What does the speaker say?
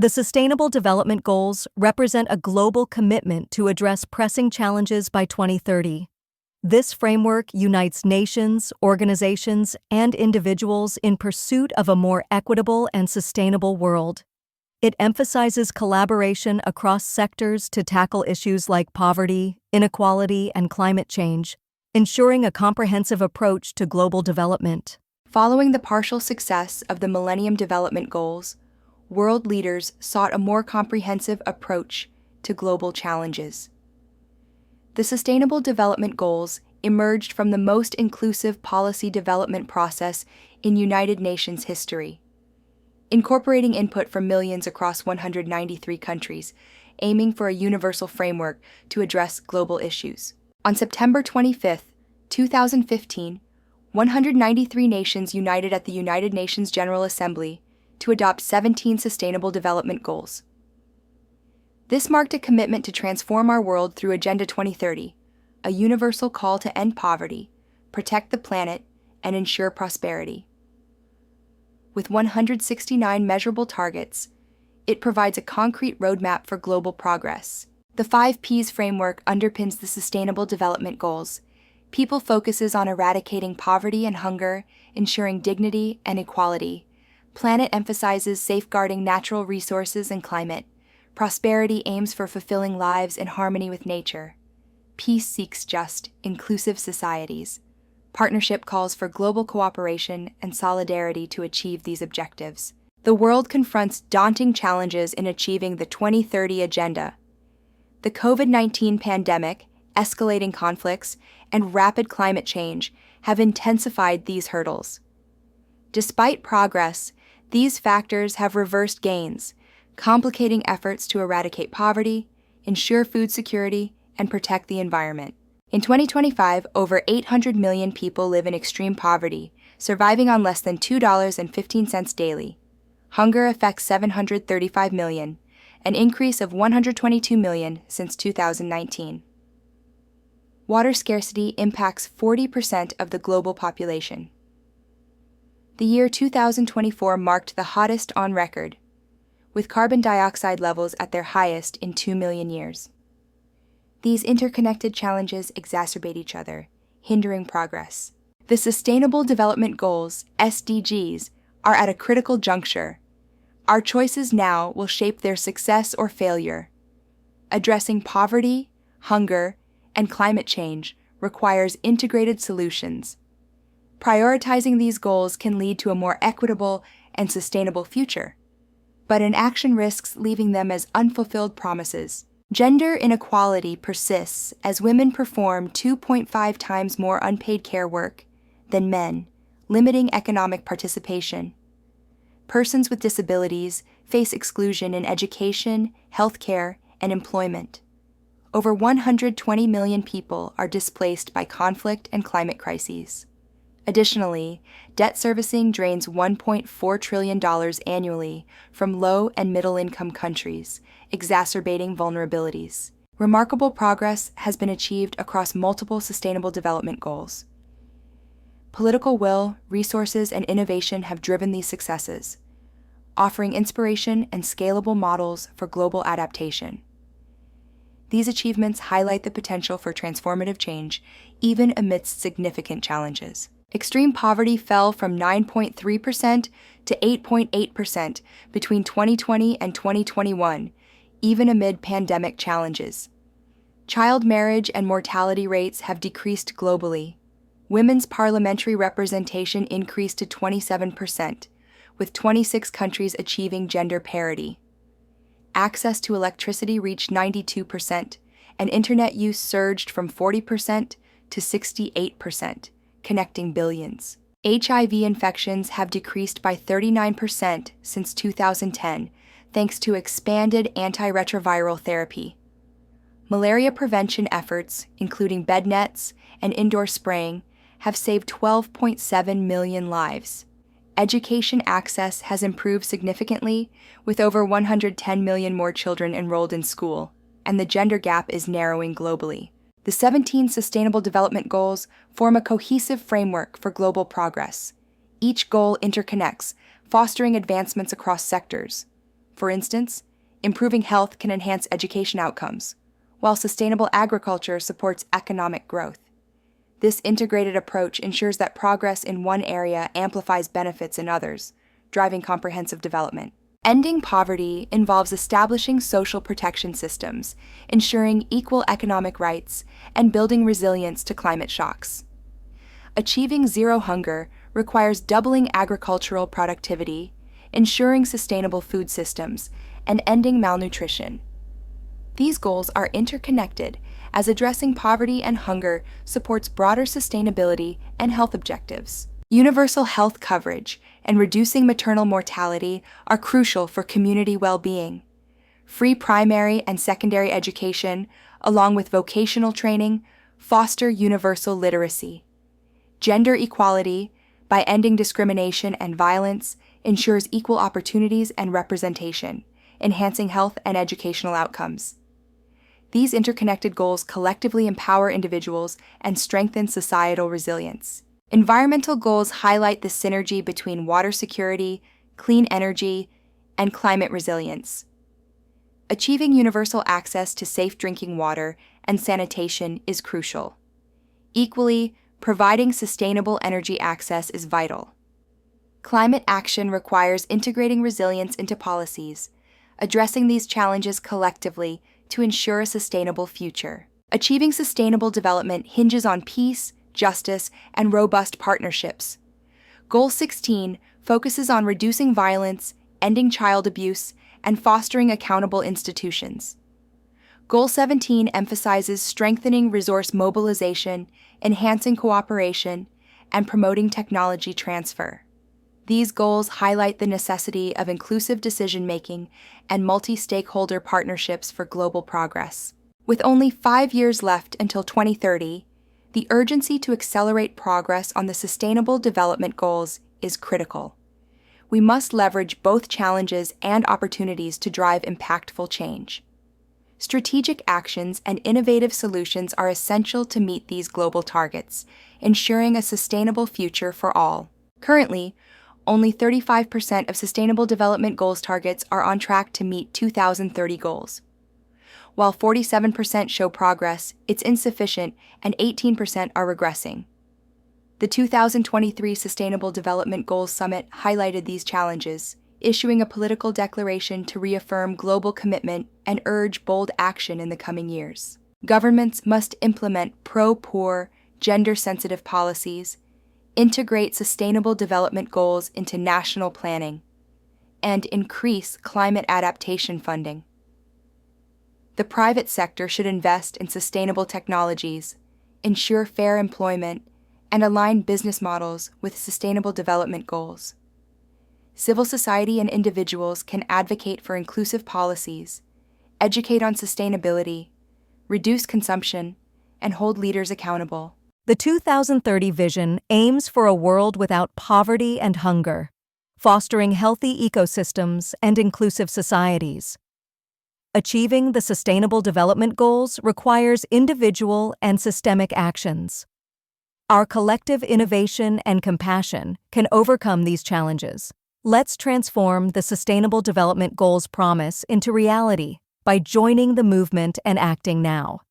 The Sustainable Development Goals represent a global commitment to address pressing challenges by 2030. This framework unites nations, organizations, and individuals in pursuit of a more equitable and sustainable world. It emphasizes collaboration across sectors to tackle issues like poverty, inequality, and climate change, ensuring a comprehensive approach to global development. Following the partial success of the Millennium Development Goals, world leaders sought a more comprehensive approach to global challenges. The Sustainable Development Goals emerged from the most inclusive policy development process in United Nations history, incorporating input from millions across 193 countries, aiming for a universal framework to address global issues. On September 25, 2015, 193 nations united at the United Nations General Assembly to adopt 17 Sustainable Development Goals. This marked a commitment to transform our world through Agenda 2030, a universal call to end poverty, protect the planet, and ensure prosperity. With 169 measurable targets, it provides a concrete roadmap for global progress. The 5 Ps framework underpins the Sustainable Development Goals. People focuses on eradicating poverty and hunger, ensuring dignity and equality. Planet emphasizes safeguarding natural resources and climate. Prosperity aims for fulfilling lives in harmony with nature. Peace seeks just, inclusive societies. Partnership calls for global cooperation and solidarity to achieve these objectives. The world confronts daunting challenges in achieving the 2030 Agenda. The COVID-19 pandemic, escalating conflicts, and rapid climate change have intensified these hurdles. Despite progress, these factors have reversed gains, complicating efforts to eradicate poverty, ensure food security, and protect the environment. In 2025, over 800 million people live in extreme poverty, surviving on less than $2.15 daily. Hunger affects 735 million, an increase of 122 million since 2019. Water scarcity impacts 40% of the global population. The year 2024 marked the hottest on record, with carbon dioxide levels at their highest in 2 million years. These interconnected challenges exacerbate each other, hindering progress. The Sustainable Development Goals, SDGs, are at a critical juncture. Our choices now will shape their success or failure. Addressing poverty, hunger, and climate change requires integrated solutions. Prioritizing these goals can lead to a more equitable and sustainable future, but inaction risks leaving them as unfulfilled promises. Gender inequality persists as women perform 2.5 times more unpaid care work than men, limiting economic participation. Persons with disabilities face exclusion in education, healthcare, and employment. Over 120 million people are displaced by conflict and climate crises. Additionally, debt servicing drains $1.4 trillion annually from low and middle-income countries, exacerbating vulnerabilities. Remarkable progress has been achieved across multiple Sustainable Development Goals. Political will, resources, and innovation have driven these successes, offering inspiration and scalable models for global adaptation. These achievements highlight the potential for transformative change, even amidst significant challenges. Extreme poverty fell from 9.3% to 8.8% between 2020 and 2021, even amid pandemic challenges. Child marriage and mortality rates have decreased globally. Women's parliamentary representation increased to 27%, with 26 countries achieving gender parity. Access to electricity reached 92%, and internet use surged from 40% to 68%, connecting billions. HIV infections have decreased by 39% since 2010, thanks to expanded antiretroviral therapy. Malaria prevention efforts, including bed nets and indoor spraying, have saved 12.7 million lives. Education access has improved significantly, with over 110 million more children enrolled in school, and the gender gap is narrowing globally. The 17 Sustainable Development Goals form a cohesive framework for global progress. Each goal interconnects, fostering advancements across sectors. For instance, improving health can enhance education outcomes, while sustainable agriculture supports economic growth. This integrated approach ensures that progress in one area amplifies benefits in others, driving comprehensive development. Ending poverty involves establishing social protection systems, ensuring equal economic rights, and building resilience to climate shocks. Achieving zero hunger requires doubling agricultural productivity, ensuring sustainable food systems, and ending malnutrition. These goals are interconnected, as addressing poverty and hunger supports broader sustainability and health objectives. Universal health coverage and reducing maternal mortality are crucial for community well-being. Free primary and secondary education, along with vocational training, foster universal literacy. Gender equality, by ending discrimination and violence, ensures equal opportunities and representation, enhancing health and educational outcomes. These interconnected goals collectively empower individuals and strengthen societal resilience. Environmental goals highlight the synergy between water security, clean energy, and climate resilience. Achieving universal access to safe drinking water and sanitation is crucial. Equally, providing sustainable energy access is vital. Climate action requires integrating resilience into policies, addressing these challenges collectively to ensure a sustainable future. Achieving sustainable development hinges on peace, justice, and robust partnerships. Goal 16 focuses on reducing violence, ending child abuse, and fostering accountable institutions. Goal 17 emphasizes strengthening resource mobilization, enhancing cooperation, and promoting technology transfer. These goals highlight the necessity of inclusive decision-making and multi-stakeholder partnerships for global progress. With only 5 years left until 2030, the urgency to accelerate progress on the Sustainable Development Goals is critical. We must leverage both challenges and opportunities to drive impactful change. Strategic actions and innovative solutions are essential to meet these global targets, ensuring a sustainable future for all. Currently, only 35% of Sustainable Development Goals targets are on track to meet 2030 goals. While 47% show progress, it's insufficient, and 18% are regressing. The 2023 Sustainable Development Goals Summit highlighted these challenges, issuing a political declaration to reaffirm global commitment and urge bold action in the coming years. Governments must implement pro-poor, gender-sensitive policies, integrate sustainable development goals into national planning, and increase climate adaptation funding. The private sector should invest in sustainable technologies, ensure fair employment, and align business models with sustainable development goals. Civil society and individuals can advocate for inclusive policies, educate on sustainability, reduce consumption, and hold leaders accountable. The 2030 vision aims for a world without poverty and hunger, fostering healthy ecosystems and inclusive societies. Achieving the Sustainable Development Goals requires individual and systemic actions. Our collective innovation and compassion can overcome these challenges. Let's transform the Sustainable Development Goals promise into reality by joining the movement and acting now.